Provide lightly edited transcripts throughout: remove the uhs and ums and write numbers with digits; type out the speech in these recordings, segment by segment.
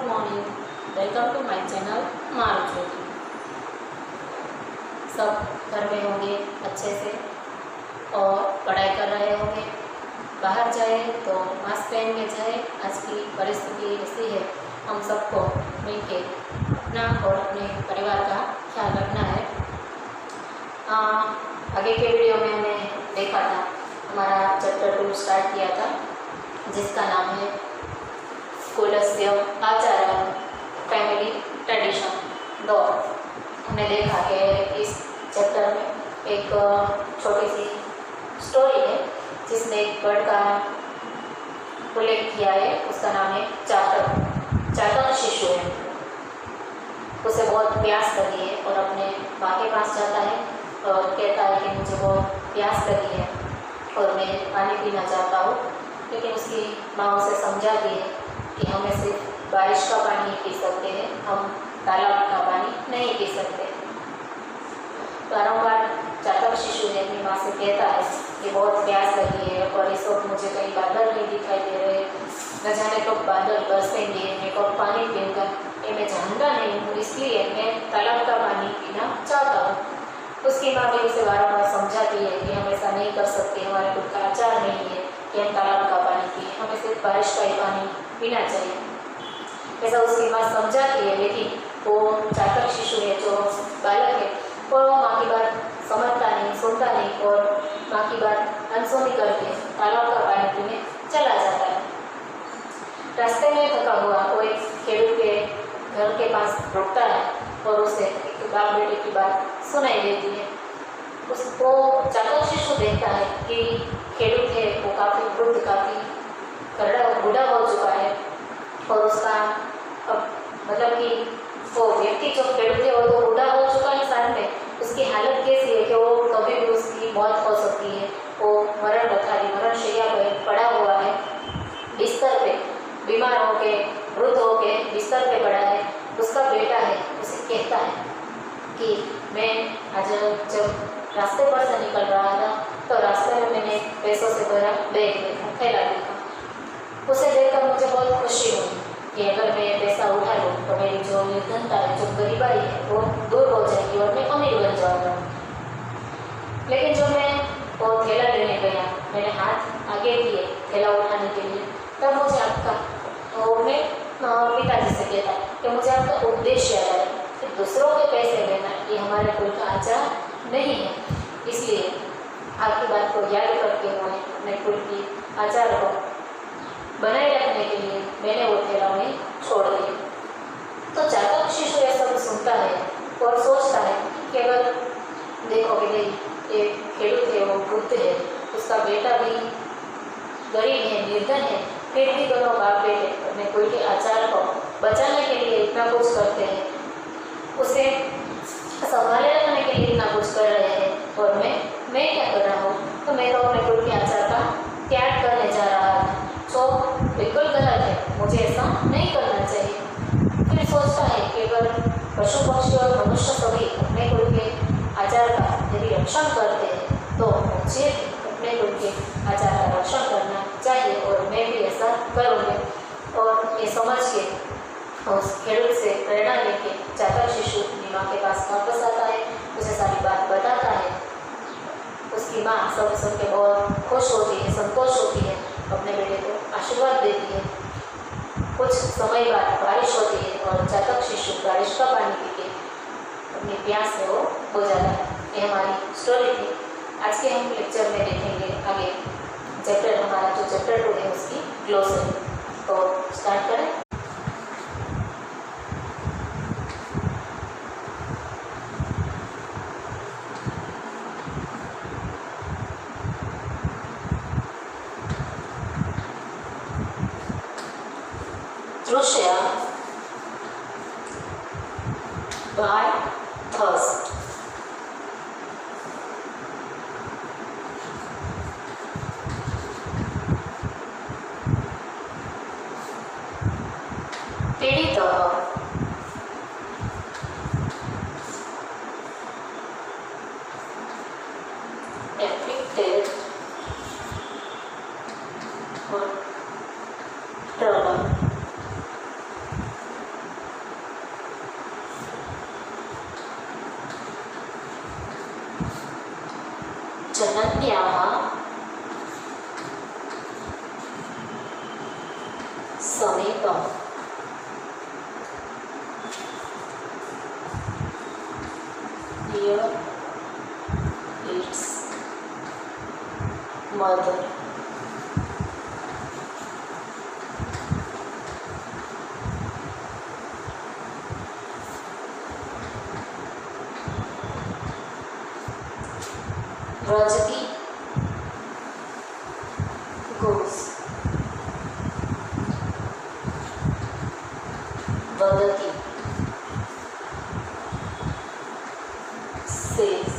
Morning, welcome to my channel Maruti. सब घर में होंगे अच्छे से और पढ़ाई कर रहे होंगे। बाहर जाए तो मास्क पहन के जाए। आज की परिस्थिति ऐसी है, हम सबको मिलके अपना और अपने परिवार का ख्याल रखना है। आगे के वीडियो में हमने देखा था, हमारा चैप्टर 2 स्टार्ट किया था, जिसका नाम है कुलस्य आचार्य फैमिली ट्रेडिशन 2। हमने देखा कि इस चैप्टर में एक छोटी सी स्टोरी है जिसमें एक बर्ड का उल्लेख किया है। उसका नाम है चातक। चातक शिशु है, उसे बहुत प्यास लगी है और अपने माँ के पास जाता है और कहता है कि मुझे बहुत प्यास लगी है और मैं पानी पीना चाहता हूँ। लेकिन उसकी माँ उसे समझाती है कि हमें सिर्फ बारिश का पानी ही पी सकते हैं, हम तालाब का पानी नहीं पी सकते। बारंबार चातक शिशु ने अपनी माँ से कहता है कि बहुत प्यास लगी है और इस वक्त मुझे कहीं बादल नहीं दिखाई दे रहे, न जाने कब बादल बरसेंगे, मैं कब पानी पीऊँगा, ये मैं जानता नहीं हूँ, इसलिए मैं तालाब का पानी पीना चाहता हूँ। उसकी माँ भी उसे बारंबार समझाती है कि हम ऐसा नहीं कर सकते, हमारे खुद का आचार नहीं है कि हम तालाब का पानी पिए, हमें सिर्फ बारिश का ही पानी पीना चाहिए। ऐसा उसकी माँ समझाती है, लेकिन वो चातक शिशु है, जो बालक है, वो माँ की बात समझता नहीं, सुनता नहीं और माँ की बात अनसुनी करके तालाब का पानी पीने चला जाता है। रास्ते में थका हुआ वो एक खेड़ूत के घर के पास रुकता है और उसे एक बाप बेटे की बात सुनाई देती है। उसको चातक शिशु देखता है कि खेड़ूत है वो काफ़ी वृद्ध, काफ़ी करड़ा बूढ़ा हो चुका है और उसका अब मतलब कि वो व्यक्ति जो खेड़ूत है वो तो बूढ़ा हो चुका है साथ में, उसकी हालत कैसी है कि वो कभी भी उसकी मौत हो सकती है। वो मरण शैया पर पड़ा हुआ है, बिस्तर पे बीमार होके, वृद्ध होके बिस्तर पे पड़ा है। उसका बेटा है, उसे कहता है कि मैं आज जब रास्ते पर से निकल रहा था तो रास्ते में मैंने पैसों से भरा बैग देखा, थैला देखा। उसे देखकर मुझे बहुत खुशी हुई कि अगर मैं पैसा उठा लूँ तो मेरी जो निर्धनता है, जो गरीबाई है, वो दूर हो जाएगी और मैं अमीर बन जाऊँगा। लेकिन जब मैं वो थैला लेने गया, मैंने हाथ आगे किए थैला उठाने के लिए, तब मुझे आपका मैं पिताजी से कहता कि मुझे आपका उद्देश्य याद आया कि दूसरों के पैसे लेना ये हमारे कुल का आचार नहीं है। इसलिए आपकी बात को याद करके हुए अपने कुल की आचार को बनाए रखने के लिए मैंने वो थैला उन्हें छोड़ दिया। तो चातक शिशु यह सब सुनता है और सोचता है कि अगर देखो कि भाई ये खेड़ूत है, वो वृद्ध है, उसका बेटा भी गरीब है, निर्धन है, फिर भी दोनों बाप बेटे अपने कुल के आचार को बचाने के लिए इतना कुछ करते हैं, उसे संभाले रखने के लिए इतना कुछ कर रहे हैं और मैं क्या कर रहा हूँ? तो मैं तो अपने कुल के आचार का त्याग करने जा रहा था, जो बिल्कुल गलत है, मुझे ऐसा नहीं करना चाहिए। फिर सोचता है कि अगर पशु पक्षी और मनुष्य सभी अपने कुल के आचार का यदि रक्षण करते हैं तो मुझे अपने कुल के आचार का रक्षण करना चाहिए और मैं भी ऐसा करूँगी। और ये समझ के उस खेड़ूत से प्रेरणा लेके चातक शिशु अपनी माँ के पास वापस आता है, उसे सारी बात बताता है। उसकी माँ सब सुन के बहुत खुश होती है, संतोष होती है, अपने बेटे को आशीर्वाद देती है। कुछ समय बाद बारिश होती है और चातक शिशु बारिश का पानी पी के अपनी प्यास से वो हो जाता है। ये हमारी स्टोरी थी। आज के हम लेक्चर में देखेंगे आगे चैप्टर, हमारा जो चैप्टर 2 है उसकी ग्लोसरी। तो स्टार्ट करें। Thruscia by thirst. पीड़ितः afflicted or troubled जनन्याः समीपम् near its mother. Rajati goes. Vadati says.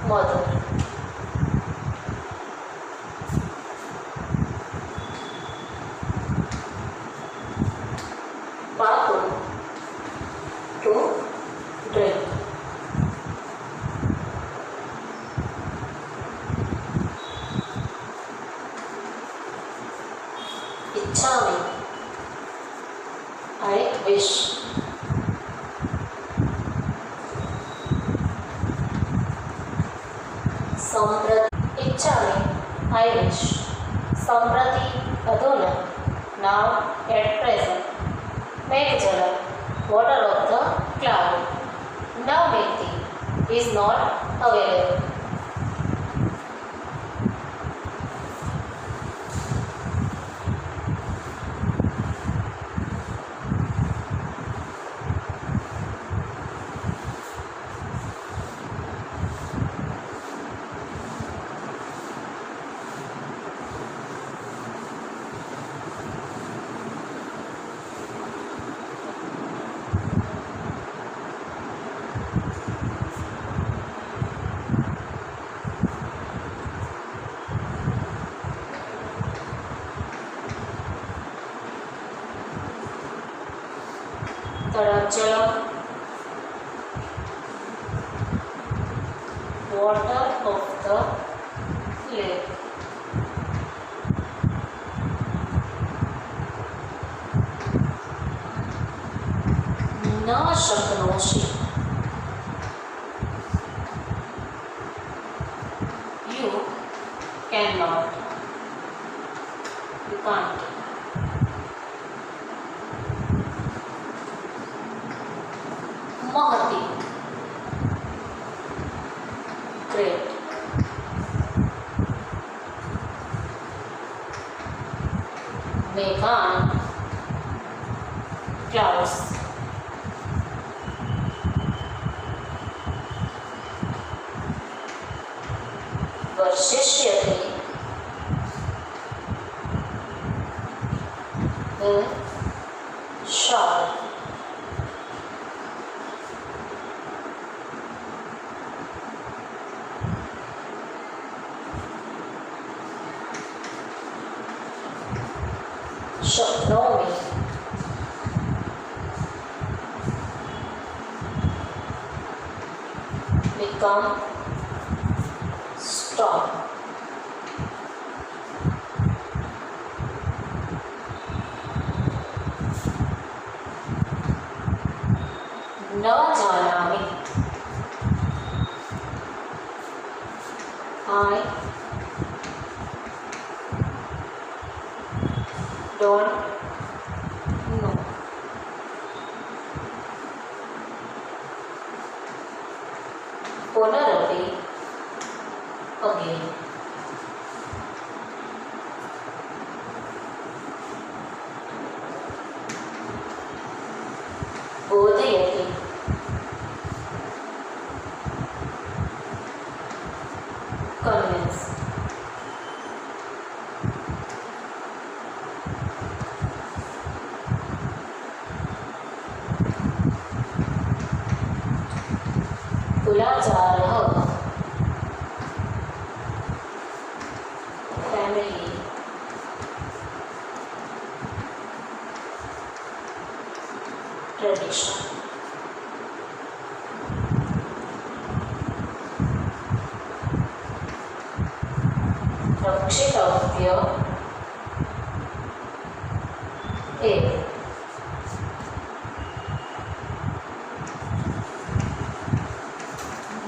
Mother. Papu to drink. Ichchami, I wish. Samprati, Ichchami, I wish. Samprati, Aduna, now at present. Meghjala, water of the cloud. Now Meghdhi is not available. Tarajala, water of the lake. न शक्नोषि, you cannot, you can't. Mahati, great. Meghan, clouds. Varshishyati, the shower. Shaknomi, become strong. न जानामि, I don't know. Punarapi, again. Bodhayati, convince. कुलाचारः, family. Tradition. रक्षितव्य,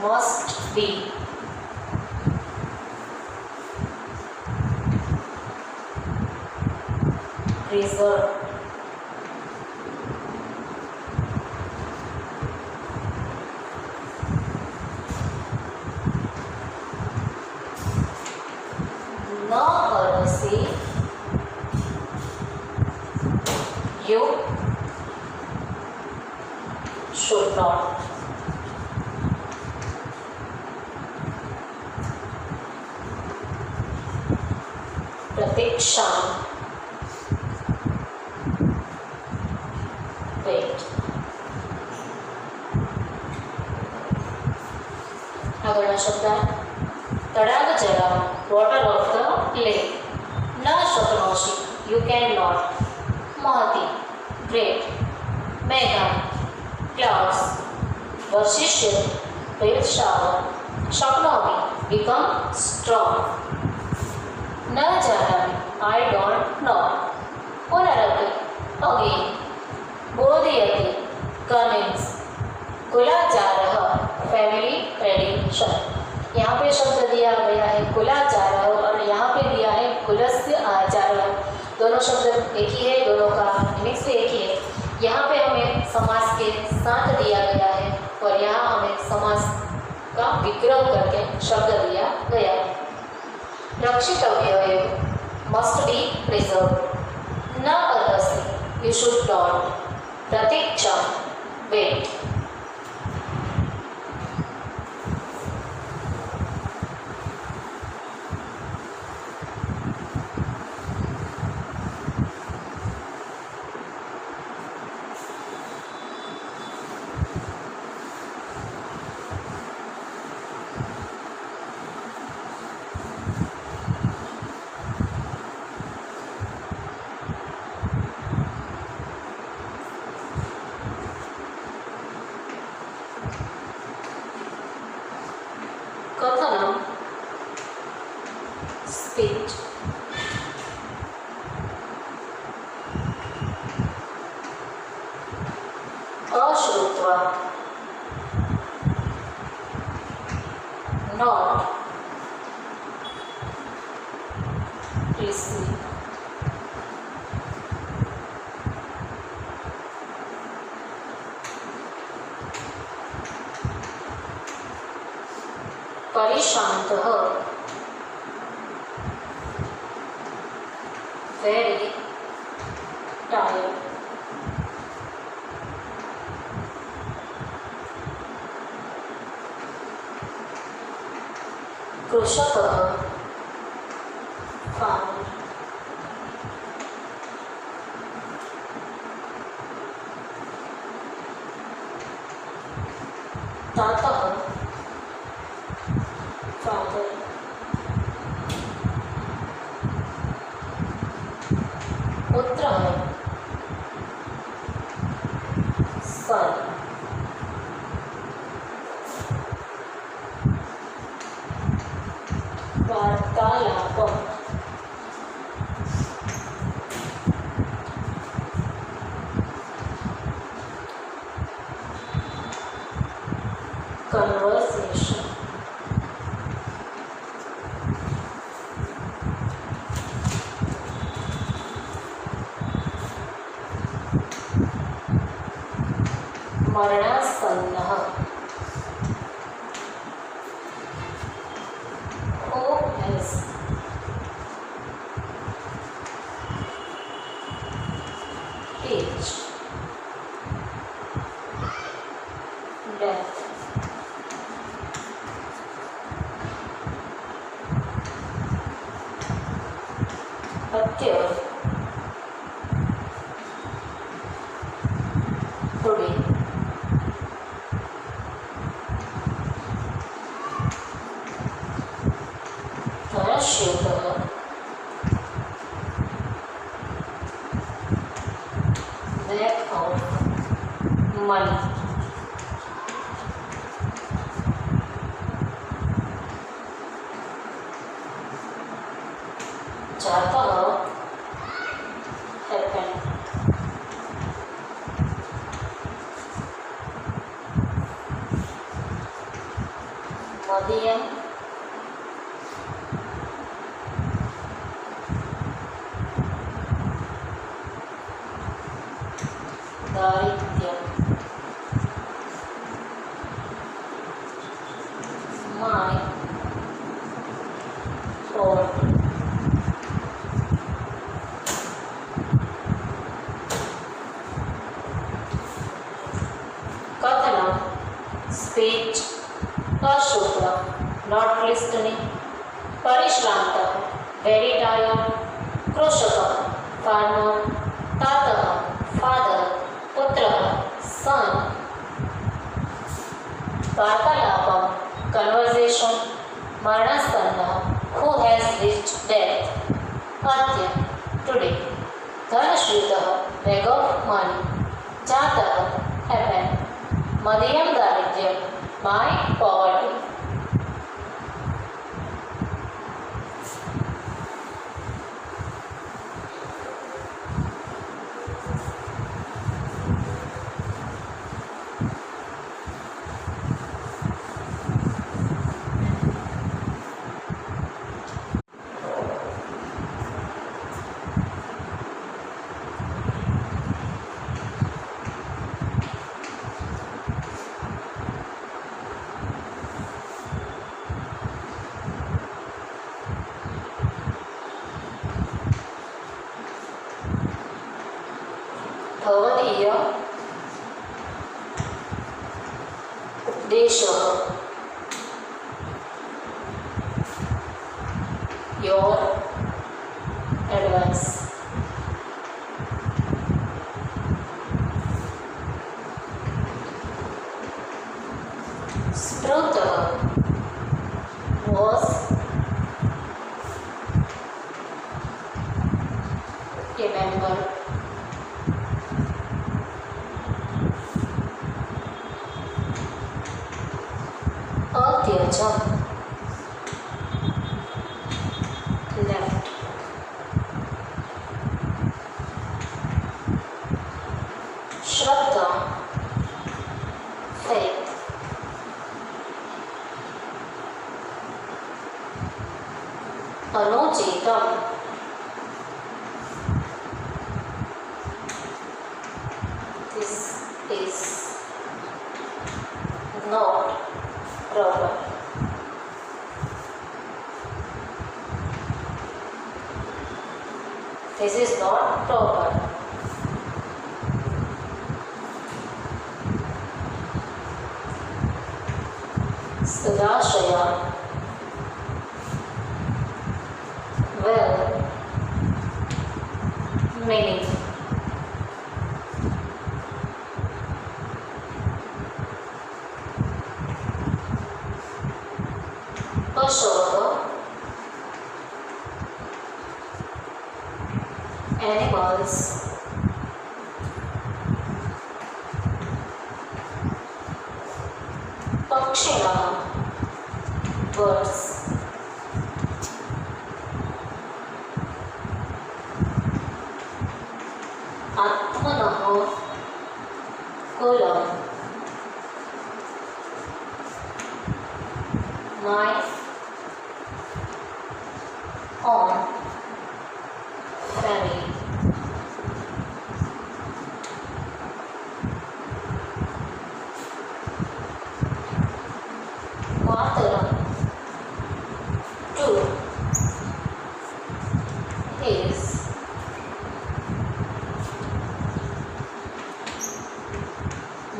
must be, preserved, न परोसी, you should not. Pratiksha, wait. આગળનો શબ્દ તળાવ જળાવ, water of the lake. ન શક્નોષિ, યુ કેન નોટ. महति, ग्रेट. मेघा, क्लाउड्स. वर्षिष्यति, विल शावर. शक्नोमि, बिकम स्ट्रॉन्ग. न जानामि, आई डोंट नो. पुनरपि, अगेन. बोधयति, कन्विंस. कुलाचारः, फैमिली ट्रेडिशन. यहाँ पे शब्द दिया गया है कुलाचारः और यहाँ पे दिया है कुलस्य आचारः. दोनों शब्द एक ही है, दोनों का मीनिंग्स भी एक ही है. यहाँ पे हमें समास के साथ दिया गया है और यहाँ हमें समास का विग्रह करके शब्द दिया गया है. रक्षितव्य, मस्ट बी प्रिजर्व. न अर्हसि, यू शुड नॉट. प्रतीक्षा, वेट. कथनम, स्पीच. अश्रुत्वा, नॉट रिसीव. परिशान्तः, very tired. कृषकः, farmer. तातः, father. पुत्रः, son. वार्तालापम्. conversation. मरणासन्नः. who is age, death. अत्यय, today. धनश्योतः, lack of money. जातः, happened. मध्यम, दारिद्र्य, माय पॉवर्टी, कथन, स्पीच, अशुभ, नॉट लिस्टनिंग, परिश्रांत, वेरी टायर्ड, कृषक, फार्मर, तात, फादर, पुत्र, सन, वार्तालापम, कन्वर्सेशन, मरणासन्न, who has reached death, अंत्य, today, धनश्रीत, bag of money, जातक, हैपन, मध्यम दारिद्र्य, माय पॉवर्टी। भवदीय उपदेशः, योर एडवाइस, स्रोतः was a member, अत्यजम, left, Shraddha, faith, अनुचितम, this is not proper, this is not proper, सदाशया, well, meaning, Ashok, animals, पक्षिणः, birds, आत्मनः, कुलम्, my own family, Mataram, to his,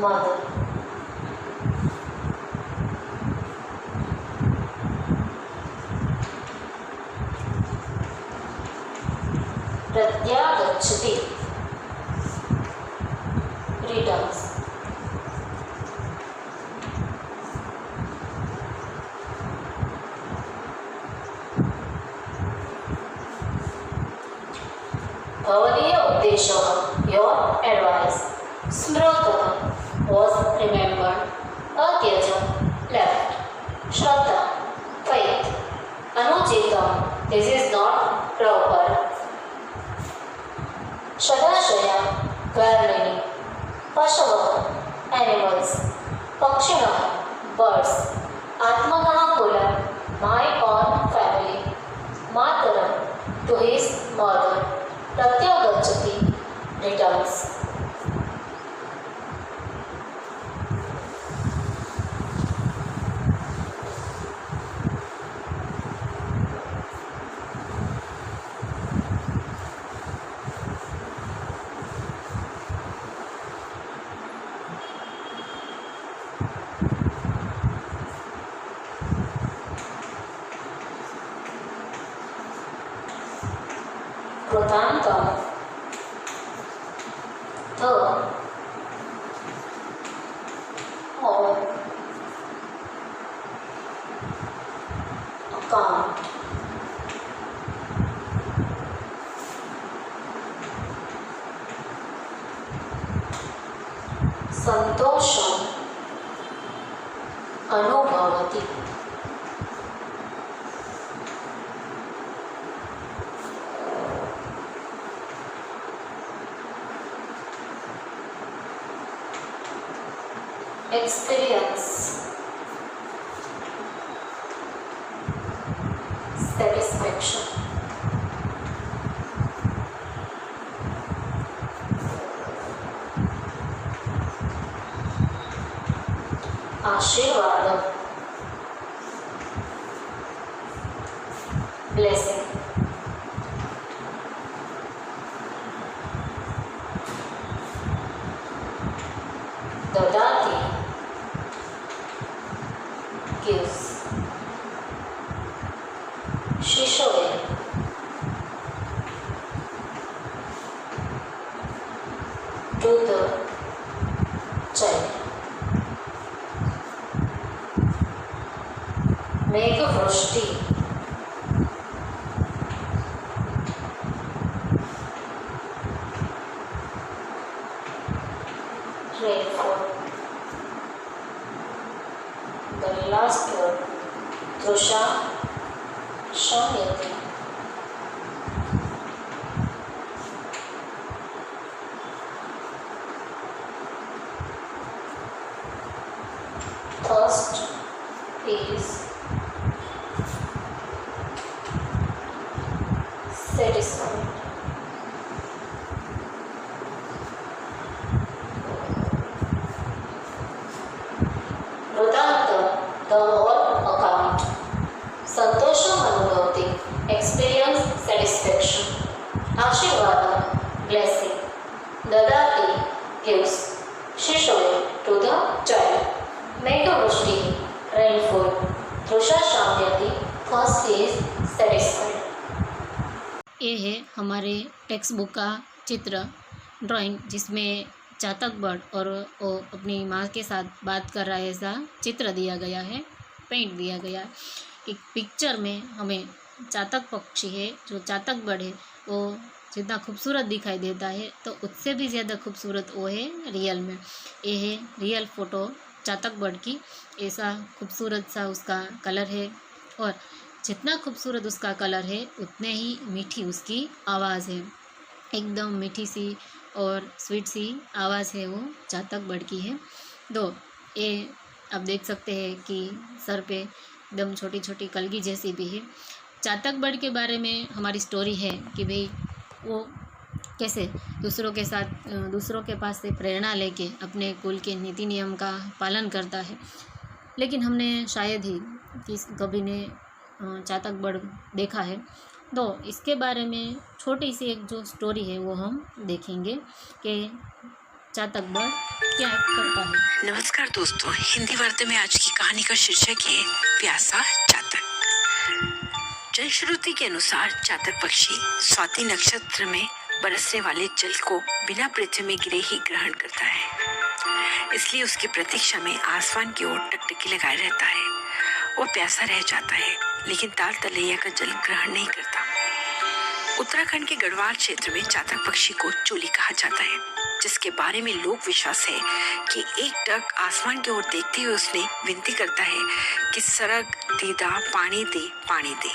mother, प्रत्यागच्छति, returns, भवदीय उपदेशः, your advice, स्मृतः, was remembered, अत्यजं, left, Shraddha, faith, अनुचितं, this is not proper, सदाशया, well-meaning, पशवः, animals, पक्षिणः, birds, आत्मनः, count. संतोषम् अनुभवति. Experience satisfaction. आशीर्वाद blessing. ददाति gives. शिशवे to the child. मेघवृष्टि rainfall. The last word Trisha शम्यति. Thirst is satisfied. वृतांत the whole account. संतोषम् अनुभवति experience satisfaction. आशीर्वाद blessing. ददाति gives. शिशवे to the child. मेघवृष्टि rainfall. Trisha शाम्यति thirst is satisfied. ये है हमारे टेक्स्ट बुक का चित्र ड्राइंग, जिसमें चातक बर्ड और वो अपनी माँ के साथ बात कर रहा है ऐसा चित्र दिया गया है, पेंट दिया गया है। एक पिक्चर में हमें चातक पक्षी है, जो चातक बर्ड है, वो जितना खूबसूरत दिखाई देता है तो उससे भी ज़्यादा खूबसूरत वो है रियल में। ये है रियल फ़ोटो चातक बर्ड की। ऐसा खूबसूरत सा उसका कलर है, और जितना खूबसूरत उसका कलर है उतने ही मीठी उसकी आवाज़ है। एकदम मीठी सी और स्वीट सी आवाज़ है वो चातक बर्ड की है। ये आप देख सकते हैं कि सर पे एकदम छोटी छोटी कलगी जैसी भी है। चातक बर्ड के बारे में हमारी स्टोरी है कि भाई वो कैसे दूसरों के पास से प्रेरणा लेके अपने कुल के नीति नियम का पालन करता है। लेकिन हमने शायद ही कभी ने चातक बर्ड देखा है। इसके बारे में छोटी सी एक जो स्टोरी है वो हम देखेंगे कि चातक बर्ड क्या करता है। नमस्कार दोस्तों, हिंदी वार्ता में आज की कहानी का शीर्षक है प्यासा चातक। जनश्रुति के अनुसार चातक पक्षी स्वाति नक्षत्र में बरसने वाले जल को बिना पृथ्वी में गिरे ही ग्रहण करता है। इसलिए उसकी प्रतीक्षा में आसमान की ओर टकटकी लगाए रहता है। वो प्यासा रह जाता है, लेकिन ताल तलैया का जल ग्रहण नहीं करता। उत्तराखंड के गढ़वाल क्षेत्र में चातक पक्षी को चोली कहा जाता है, जिसके बारे में लोक विश्वास है कि एक टक आसमान की ओर देखते हुए उसने विनती करता है कि सरग दीदा पानी दे पानी दे,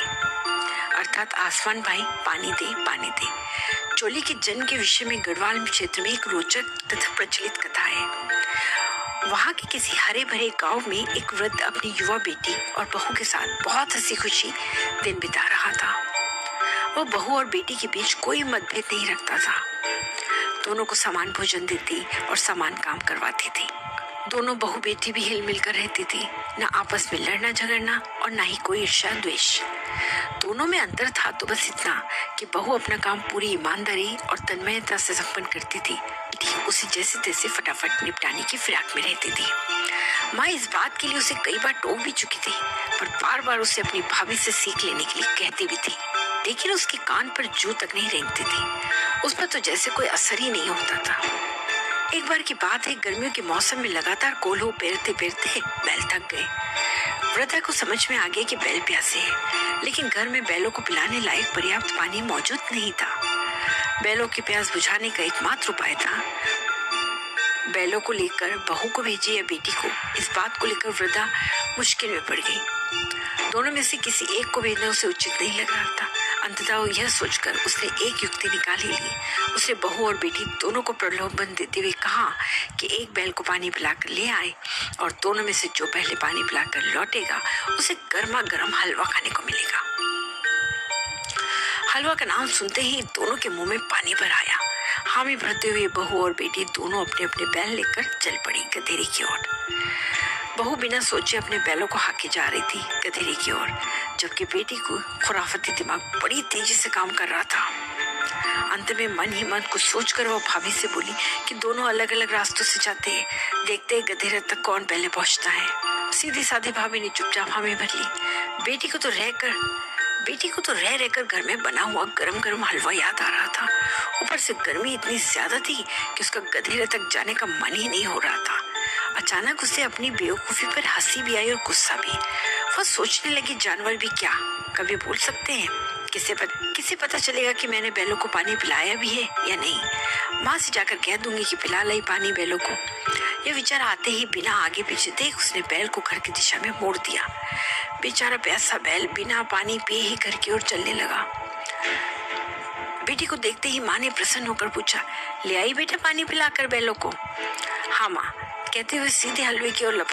अर्थात आसमान भाई पानी दे पानी दे। चोली के जन्म के विषय में गढ़वाल क्षेत्र में एक रोचक तथा प्रचलित कथा है। वहाँ के किसी हरे भरे गांव में एक वृद्ध अपनी युवा बेटी और बहू के साथ बहुत हंसी खुशी दिन बिता रहा था। वो बहू और बेटी के बीच कोई मतभेद नहीं रखता था। दोनों को समान भोजन देती और समान काम करवाती थी। दोनों बहू बेटी भी हिल मिल कर रहती थी, न आपस में लड़ना झगड़ना और न ही कोई ईर्ष्या द्वेष। दोनों में अंतर था तो बस इतना कि बहू अपना काम पूरी ईमानदारी और तन्मयता से संपन्न करती थी, उसे जैसे तैसे फटाफट निपटाने की फिराक में रहती थी। माँ इस बात के लिए उसे कई बार टोक भी चुकी थी, पर बार बार उसे अपनी भाभी से सीख लेने के लिए कहती भी थी, लेकिन उसके कान पर जू तक नहीं रेंगती थी। उस पर तो जैसे कोई असर ही नहीं होता था। एक बार की बात है, गर्मियों के मौसम में लगातार कोल्हू पेरते पेरते बैल थक गए। वृद्धा को समझ में आ गया कि बैल प्यासे हैं, लेकिन घर में बैलों को पिलाने लायक पर्याप्त पानी मौजूद नहीं था। बैलों की प्यास बुझाने का एकमात्र उपाय था बैलों को लेकर बहू को भेजे या बेटी को। इस बात को लेकर वृद्धा मुश्किल में पड़ गई। दोनों में से किसी एक को भेजना उसे उचित नहीं लग रहा था। अंततः यह सोचकर उसने एक युक्ति निकाल ही ली। उसने बहू और बेटी दोनों को प्रलोभन देते हुए कहा कि एक बैल को पानी पिलाकर ले आए और दोनों में से जो पहले पानी पिलाकर लौटेगा उसे गर्मा गर्म हलवा खाने को मिलेगा। हलवा का नाम सुनते ही दोनों के मुंह में पानी भर आया। हामी भरते हुए बहू और बेटी दोनों अपने अपने बैल लेकर चल पड़ी गधेरे की ओर। बहू बिना सोचे अपने बैलों को हाके जा रही थी गधेरे की ओर, जबकि बेटी को खुराफती दिमाग बड़ी तेजी से काम कर रहा था। अंत में मन ही मन कुछ सोचकर वो भाभी से बोली कि दोनों अलग अलग रास्तों से जाते हैं, देखते हैं गधेरे तक कौन पहले पहुंचता है। सीधी साधी भाभी ने चुपचाप हामी भर ली। बेटी को तो रह रहकर घर में बना हुआ गरम गरम हलवा याद आ रहा था। ऊपर से गर्मी इतनी ज्यादा थी कि उसका गधेरे तक जाने का मन ही नहीं हो रहा था। अचानक उसे अपनी बेवकूफी पर हंसी भी आई और गुस्सा भी। वह सोचने लगी, जानवर भी क्या कभी बोल सकते हैं? किसे पता चलेगा कि मैंने बैलों को पानी पिलाया भी है या नहीं। माँ से जाकर कह दूंगी कि पिला लाई पानी बैलों को। यह विचार आते ही बिना आगे पीछे देख उसने बैल को घर की दिशा में मोड़ दिया। बेचारा प्यासा बैल बिना पानी पिए ही घर की ओर चलने लगा। बेटी को देखते ही माँ ने प्रसन्न होकर पूछा, ले आई बेटा पानी पिलाकर बैलों को? हाँ माँ, कहते हुए सीधे हलवे की ओर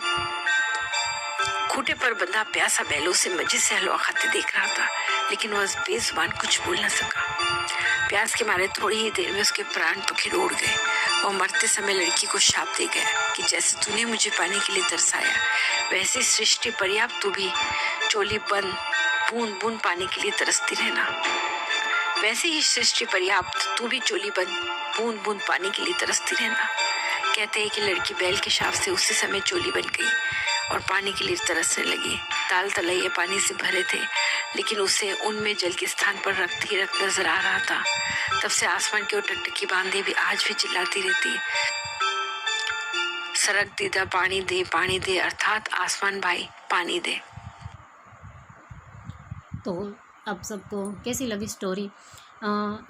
खूंटे पर बंधा प्यासा बैलों से मजे से हलवा खाते देख रहा था, लेकिन वह बेजुबान कुछ बोल न सका। प्यास के मारे थोड़ी ही देर में उसके प्राण तो खिल उड़ गए। वह मरते समय लड़की को शाप दे गया कि जैसे तूने मुझे पाने के लिए तरसाया, वैसे सृष्टि पर्याप्त तू भी चोली बंद बूंद बूंद पाने के लिए तरसती रहना। वैसे ही सृष्टि पर्याप्त तू भी चोली बंद बूंद बूंद पाने के लिए तरसती रहना। कहते हैं कि लड़की बैल के शाप से उसी समय चोली बन गई और पानी के लिए तरसने लगी। ताल तलैया पानी से भरे थे, लेकिन उसे उनमें जल के स्थान पर रक्त ही रक्त नजर आ रहा था। तब से आसमान की ओर टकटकी बांधे भी आज भी चिल्लाती रहती, सरक दीदा पानी दे, अर्थात आसमान भाई पानी दे। तो आप सबको कैसी लगी स्टोरी?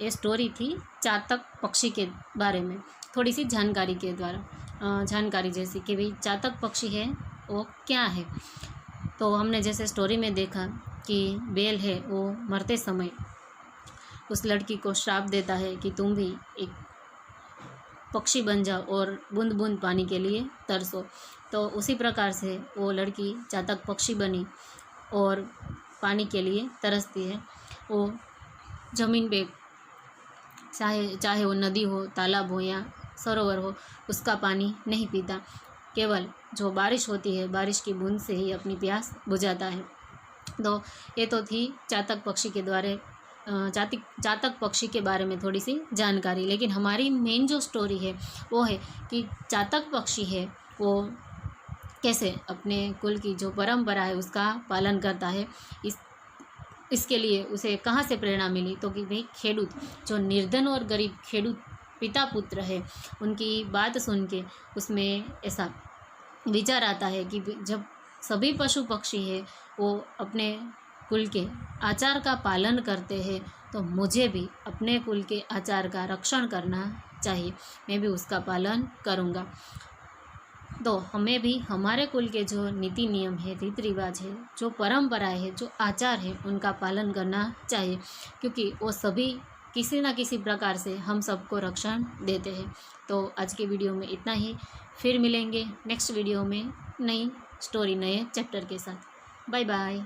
ये स्टोरी थी चातक पक्षी के बारे में, थोड़ी सी जानकारी के द्वारा जानकारी जैसी कि भाई चातक पक्षी है वो क्या है। तो हमने जैसे स्टोरी में देखा कि बैल है वो मरते समय उस लड़की को श्राप देता है कि तुम भी एक पक्षी बन जाओ और बूंद बूंद पानी के लिए तरसो। तो उसी प्रकार से वो लड़की चातक पक्षी बनी और पानी के लिए तरसती है। वो ज़मीन पे चाहे वो नदी हो, तालाब हो या सरोवर हो, उसका पानी नहीं पीता, केवल जो बारिश होती है बारिश की बूंद से ही अपनी प्यास बुझाता है। तो ये तो थी चातक पक्षी के द्वारा चातक पक्षी के बारे में थोड़ी सी जानकारी। लेकिन हमारी मेन जो स्टोरी है वो है कि चातक पक्षी है वो कैसे अपने कुल की जो परंपरा है उसका पालन करता है। इसके लिए उसे कहाँ से प्रेरणा मिली? तो कि भाई खेडूत, जो निर्धन और गरीब खेडूत पिता पुत्र है, उनकी बात सुन के उसमें ऐसा विचार आता है कि जब सभी पशु पक्षी है वो अपने कुल के आचार का पालन करते हैं तो मुझे भी अपने कुल के आचार का रक्षण करना चाहिए, मैं भी उसका पालन करूँगा। तो हमें भी हमारे कुल के जो नीति नियम है, रीति रिवाज है, जो परंपराएं है, जो आचार है, उनका पालन करना चाहिए, क्योंकि वो सभी किसी न किसी प्रकार से हम सबको रक्षण देते हैं। तो आज के वीडियो में इतना ही, फिर मिलेंगे नेक्स्ट वीडियो में नई स्टोरी, नए चैप्टर के साथ। Bye bye.